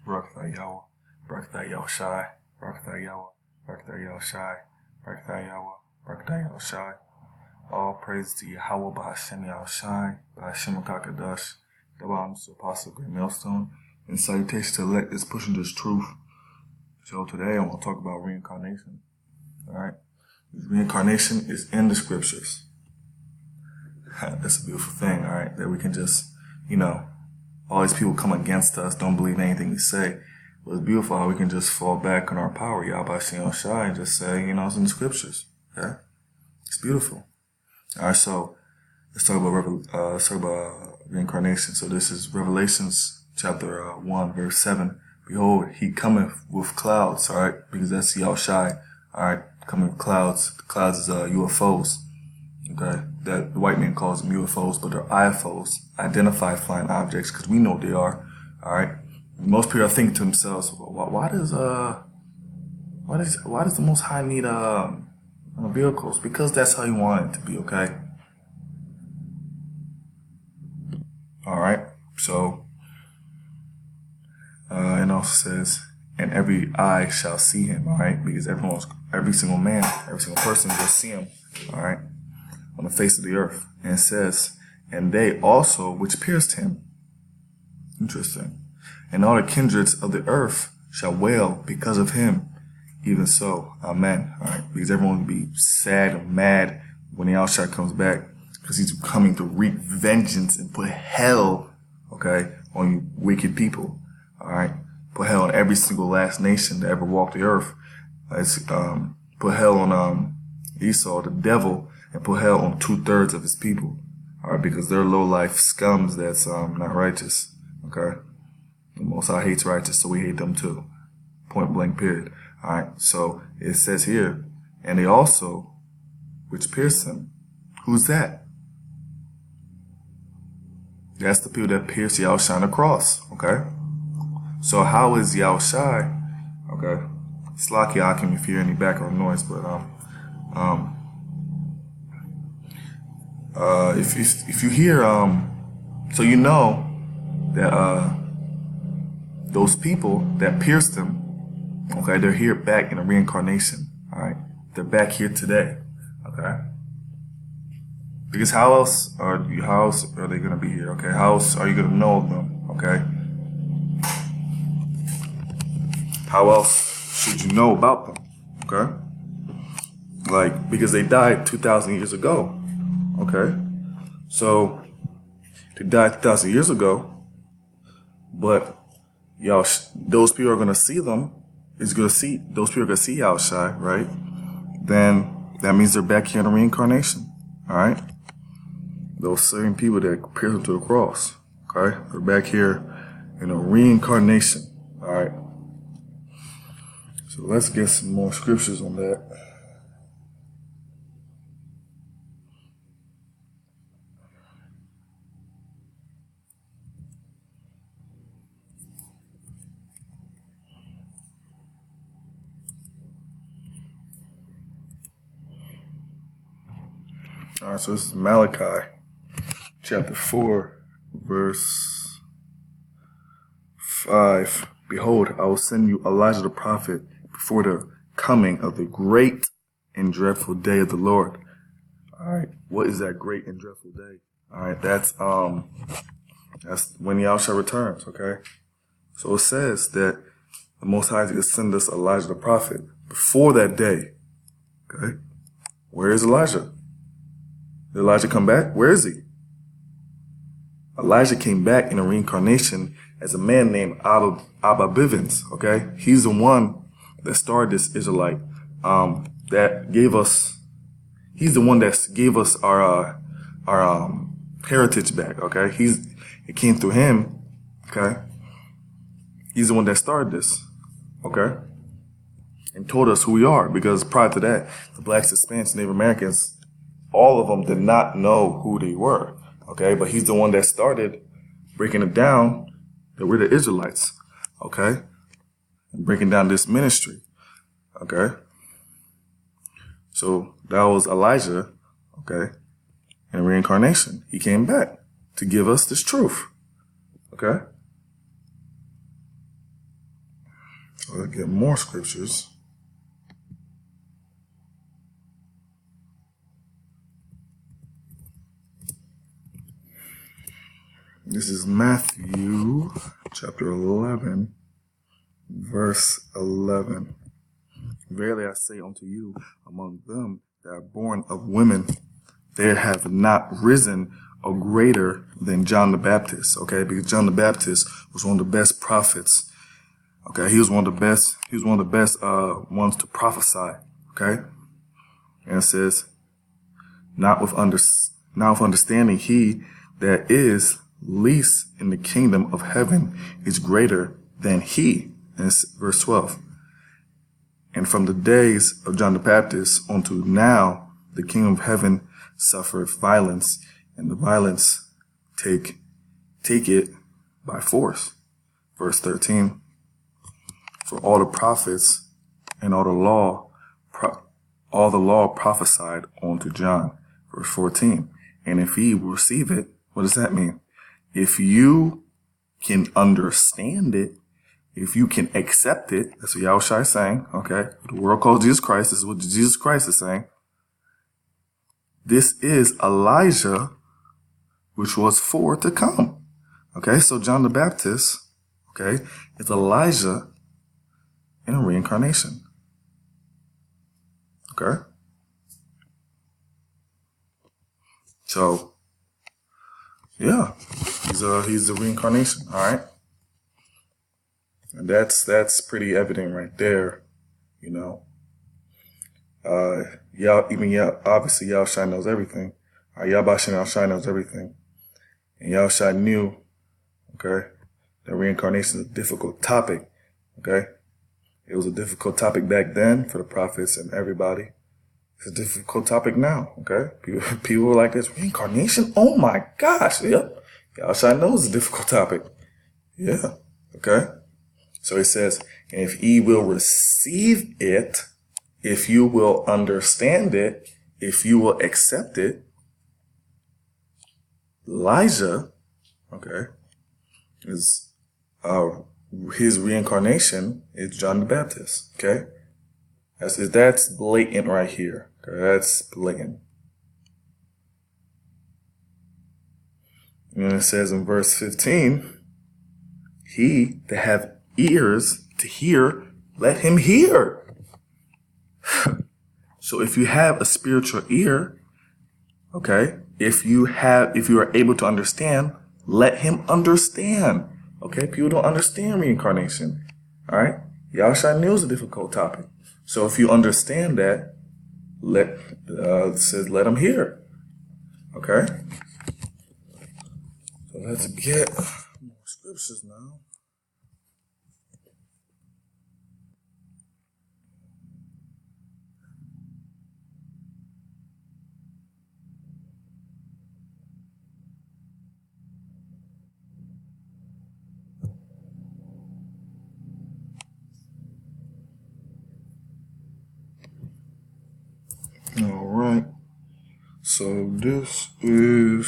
Barakatha Yahweh, Barakatha Yahushai, Barakatha Yahweh, Barakatha Yahushai, Barakatha Yahweh, Barakatha Yahushai. All praise to Yahweh, Bahashem Yahushai, Bahashem Kakadash, the bottom to Apostle Great Millstone, and salutation to elect is pushing this truth. So today I want to talk about reincarnation. Alright? Reincarnation is in the scriptures. That's a beautiful thing, alright? That we can just, all these people come against us, don't believe anything we say. But it's beautiful how we can just fall back on our power, Yahweh Shai, and just say, it's in the scriptures. Okay? It's beautiful. Alright, so let's talk about reincarnation. So this is Revelations chapter 1, verse 7. Behold, he cometh with clouds, alright? Because that's Yahushai, alright? Coming with clouds. The clouds is UFOs. Okay, that the white man calls them UFOs, but they're IFOs, identified flying objects, because we know they are. All right. Most people are thinking to themselves, why does the Most High need vehicles? Because that's how He wanted it to be. Okay. All right. So, it also says, and every eye shall see Him. All right, because every single man, every single person will see Him. All right. On the face of the earth. And it says, and they also which pierced Him. Interesting. And all the kindreds of the earth shall wail because of Him. Even so. Amen. All right. Because everyone will be sad and mad when the Al-Shai comes back. Because He's coming to wreak vengeance and put hell, okay, on you wicked people. All right. Put hell on every single last nation that ever walked the earth. Put hell on Esau, the devil, and put hell on 2/3 of his people. All right, because they're low life scums that's not righteous. Okay, the Most High hates righteous, so we hate them too. Point blank. Period. All right. So it says here, and they also which pierced Him. Who's that? That's the people that pierced Yahushua on the cross. Okay. So how is Yahushua? Okay. Slaki Akim if you hear any background noise, but if you hear so you know that those people that pierced Him, okay, they're here back in a reincarnation. All right, they're back here today. Okay, because how else are they gonna be here? Okay, how else are you gonna know of them? Okay, how else should you know about them? Okay, like because they died 2,000 years ago. Okay, so they died 2,000 years ago, but those people are gonna see them. Those people are gonna see Yahushua, right? Then that means they're back here in a reincarnation. All right, those same people that pierced Him to the cross. Okay, they're back here in a reincarnation. All right. So let's get some more scriptures on that. All right, so this is Malachi, chapter 4, verse 5. Behold, I will send you Elijah the prophet before the coming of the great and dreadful day of the Lord. All right, what is that great and dreadful day? All right, that's when Yahushua returns. Okay, so it says that the Most High is going to send us Elijah the prophet before that day. Okay, where is Elijah? Did Elijah come back? Where is he? Elijah came back in a reincarnation as a man named Abba Bivens. Okay, he's the one that started this Israelite. That gave us. He's the one that gave us our heritage back. Okay, it came through him. Okay, he's the one that started this. Okay, and told us who we are. Because prior to that, the blacks, Hispanics, Native Americans, all of them did not know who they were. Okay, but he's the one that started breaking it down that we're the Israelites. Okay, and breaking down this ministry. Okay, so that was Elijah. Okay, in reincarnation, he came back to give us this truth. Okay, So let's get more scriptures. This is Matthew chapter 11, verse 11. Verily I say unto you, among them that are born of women, there have not risen a greater than John the Baptist. Okay, because John the Baptist was one of the best prophets. Okay, he was one of the best. He was one of the best ones to prophesy. Okay, and it says, not with understanding, he that is least in the kingdom of heaven is greater than he. And it's verse 12. And from the days of John the Baptist unto now, the kingdom of heaven suffereth violence, and the violence take it by force. Verse 13. For all the prophets and all the law prophesied unto John. Verse 14. And if ye receive it, what does that mean? If you can understand it, if you can accept it, that's what Yahushua is saying, okay? The world calls Jesus Christ. This is what Jesus Christ is saying. This is Elijah, which was for to come. Okay, so John the Baptist, okay, is Elijah in a reincarnation. Okay? So, yeah, he's the reincarnation, all right? And that's pretty evident right there, you know. Obviously Yahushua knows everything. Yahbashim Yahushua knows everything. And Yahushua knew, okay, that reincarnation is a difficult topic, okay? It was a difficult topic back then for the prophets and everybody. It's a difficult topic now, okay? People were like, this reincarnation? Oh my gosh, yep. Yahushua knows it's a difficult topic. Yeah, okay? So he says, and if ye will receive it, if you will understand it, if you will accept it, Elijah, okay, is his reincarnation is John the Baptist, okay? That's blatant right here. Okay, that's blatant. And it says in verse 15, he that have ears to hear, let him hear. So if you have a spiritual ear, okay, if you are able to understand, let him understand. Okay, people don't understand reincarnation. All right, Yahushua knew it's a difficult topic. So if you understand that, it says let him hear. Okay, so let's get more scriptures now. All right. So this is